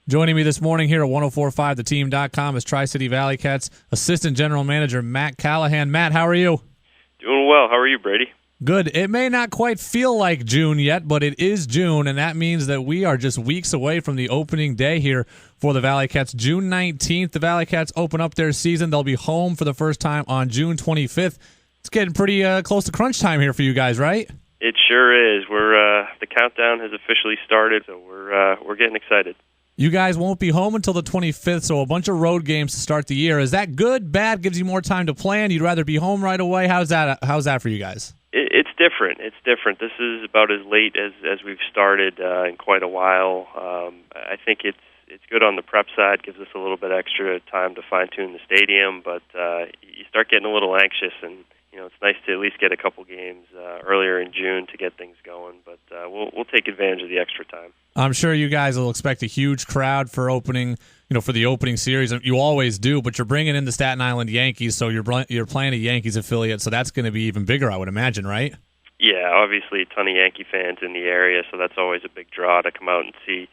Joining me this morning here at 1045theteam.com is Tri-City ValleyCats Assistant General Manager Matt Callahan. Matt, how are you? Doing well. How are you, Brady? Good. It may not quite feel like June yet, but it is June, and that means that we are just weeks away from the opening day here for the ValleyCats. June 19th, the ValleyCats open up their season. They'll be home for the first time on June 25th. It's getting pretty close to crunch time here for you guys, right? It sure is. The countdown has officially started, so we're getting excited. You guys won't be home until the 25th, so a bunch of road games to start the year. Is that good, bad, gives you more time to plan? You'd rather be home right away? How's that for you guys? It's different. It's different. This is about as late as we've started in quite a while. I think it's good on the prep side, gives us a little bit extra time to fine-tune the stadium, but you start getting a little anxious, and it's nice to at least get a couple games earlier in June to get things going, but we'll take advantage of the extra time. I'm sure you guys will expect a huge crowd for for the opening series. You always do, but you're bringing in the Staten Island Yankees, so you're playing a Yankees affiliate, so that's going to be even bigger, I would imagine, right? Yeah, obviously a ton of Yankee fans in the area, so that's always a big draw to come out and see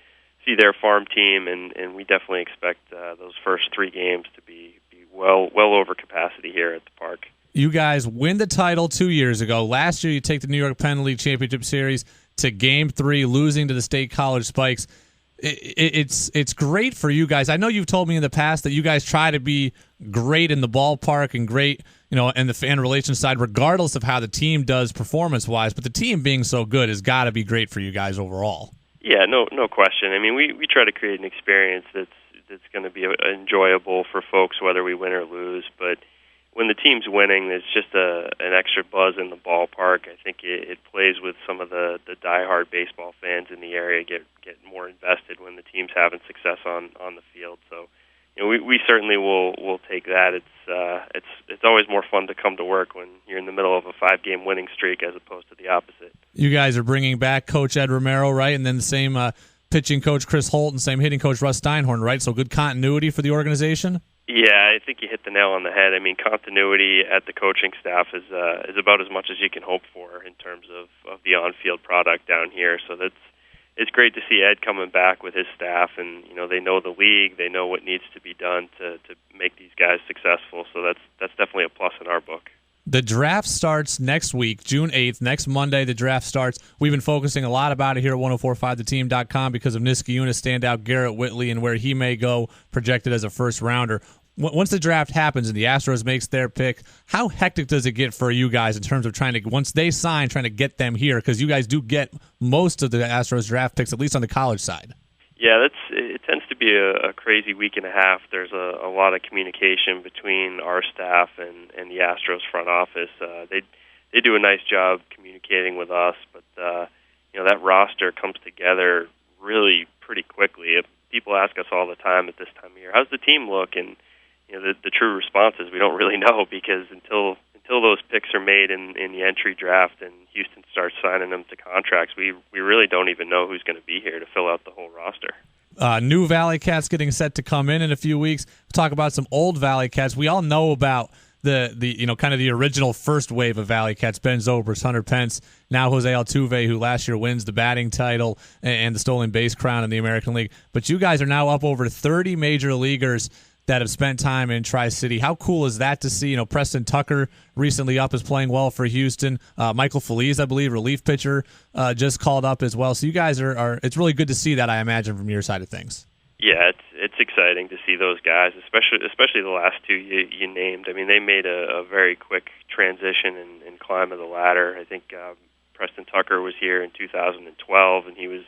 their farm team, and we definitely expect those first three games to be well over capacity here at the park. You guys win the title 2 years ago. Last year, you take the New York Penn League Championship Series to Game 3, losing to the State College Spikes. It's great for you guys. I know you've told me in the past that you guys try to be great in the ballpark and great, and the fan relations side, regardless of how the team does performance-wise. But the team being so good has got to be great for you guys overall. Yeah, no question. I mean, we try to create an experience that's going to be enjoyable for folks, whether we win or lose. But when the team's winning, there's just an extra buzz in the ballpark. I think it plays with some of the diehard baseball fans in the area, get more invested when the team's having success on the field. So, we certainly will take that. It's always more fun to come to work when you're in the middle of a 5-game winning streak as opposed to the opposite. You guys are bringing back Coach Ed Romero, right? And then the same pitching coach Chris Holt and same hitting coach Russ Steinhorn, right? So good continuity for the organization? Yeah, I think you hit the nail on the head. I mean, continuity at the coaching staff is about as much as you can hope for in terms of the on-field product down here. So it's great to see Ed coming back with his staff, and they know the league, they know what needs to be done to make these guys successful. So that's definitely a plus in our book. The draft starts next week, June 8th. Next Monday, the draft starts. We've been focusing a lot about it here at 1045theteam.com because of Niskayuna standout Garrett Whitley and where he may go, projected as a first-rounder. Once the draft happens and the Astros makes their pick, how hectic does it get for you guys in terms of once they sign, trying to get them here? Because you guys do get most of the Astros draft picks, at least on the college side. Yeah, it tends to be a crazy week and a half. There's a lot of communication between our staff and the Astros front office. They do a nice job communicating with us, but that roster comes together really pretty quickly. People ask us all the time at this time of year, how's the team look? And the true response is we don't really know, because until those picks are made in the entry draft and Houston starts signing them to contracts, we really don't even know who's going to be here to fill out the whole roster. New ValleyCats getting set to come in a few weeks. We'll talk about some old ValleyCats. We all know about the kind of the original first wave of ValleyCats, Ben Zobrist, Hunter Pence, now Jose Altuve, who last year wins the batting title and the stolen base crown in the American League. But you guys are now up over 30 major leaguers that have spent time in Tri-City. How cool is that to see? Preston Tucker recently up is playing well for Houston. Michael Feliz, I believe, relief pitcher, just called up as well. So you guys are it's really good to see that, I imagine, from your side of things. Yeah, it's exciting to see those guys, especially the last two you named. I mean, they made a very quick transition and climb of the ladder. I think Preston Tucker was here in 2012, and he was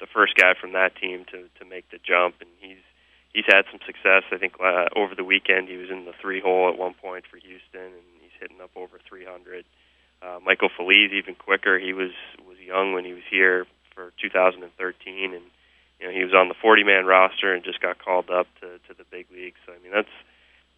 the first guy from that team to make the jump, and he's had some success. I think over the weekend he was in the 3-hole at one point for Houston, and he's hitting up over 300. Michael Feliz, even quicker. He was young when he was here for 2013, and he was on the 40-man roster and just got called up to the big leagues. So I mean,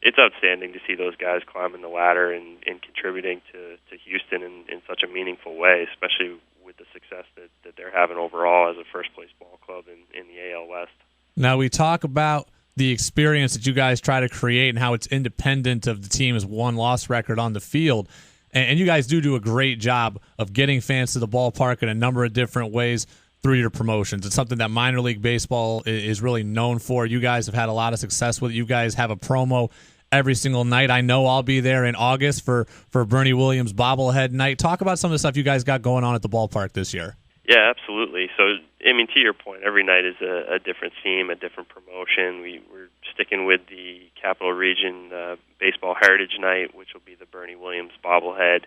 it's outstanding to see those guys climbing the ladder and contributing to Houston in such a meaningful way, especially with the success that they're having overall as a first-place ball club in the AL West. Now, we talk about the experience that you guys try to create and how it's independent of the team's won-loss record on the field. And you guys do a great job of getting fans to the ballpark in a number of different ways through your promotions. It's something that minor league baseball is really known for. You guys have had a lot of success with it. You guys have a promo every single night. I know I'll be there in August for Bernie Williams bobblehead night. Talk about some of the stuff you guys got going on at the ballpark this year. Yeah, absolutely. So, I mean, to your point, every night is a different theme, a different promotion. We're sticking with the Capital Region Baseball Heritage Night, which will be the Bernie Williams bobblehead.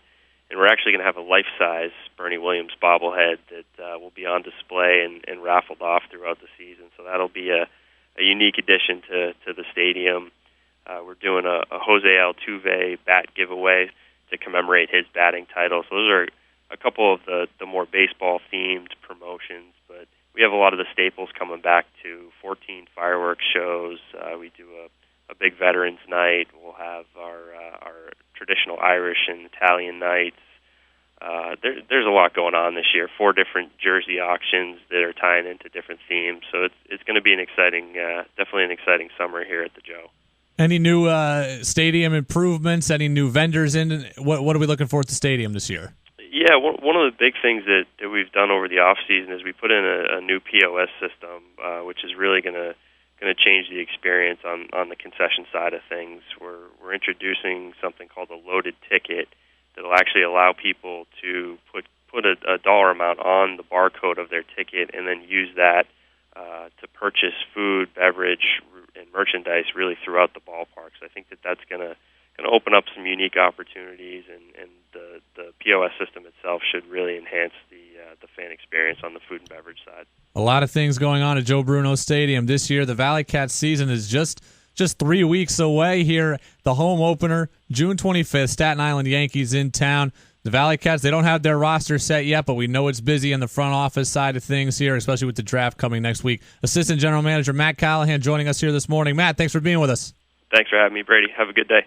And we're actually going to have a life-size Bernie Williams bobblehead that will be on display and raffled off throughout the season. So that'll be a unique addition to the stadium. We're doing a Jose Altuve bat giveaway to commemorate his batting title. So those are a couple of the more baseball-themed promotions. But we have a lot of the staples coming back to 14 fireworks shows. We do a big Veterans Night. We'll have our traditional Irish and Italian nights. There's a lot going on this year. 4 different jersey auctions that are tying into different themes. So it's going to be definitely an exciting summer here at the Joe. Any new stadium improvements? Any new vendors in? What are we looking for at the stadium this year? Yeah, one of the big things that we've done over the off season is we put in a new POS system, which is really going to change the experience on the concession side of things. We're introducing something called a loaded ticket that'll actually allow people to put a dollar amount on the barcode of their ticket and then use that to purchase food, beverage, and merchandise really throughout the ballpark. So I think that's going to open up some unique opportunities, and the POS system itself should really enhance the fan experience on the food and beverage side. A lot of things going on at Joe Bruno Stadium this year. The ValleyCats season is just 3 weeks away here. The home opener, June 25th, Staten Island Yankees in town. The ValleyCats, they don't have their roster set yet, but we know it's busy in the front office side of things here, especially with the draft coming next week. Assistant General Manager Matt Callahan joining us here this morning. Matt, thanks for being with us. Thanks for having me, Brady. Have a good day.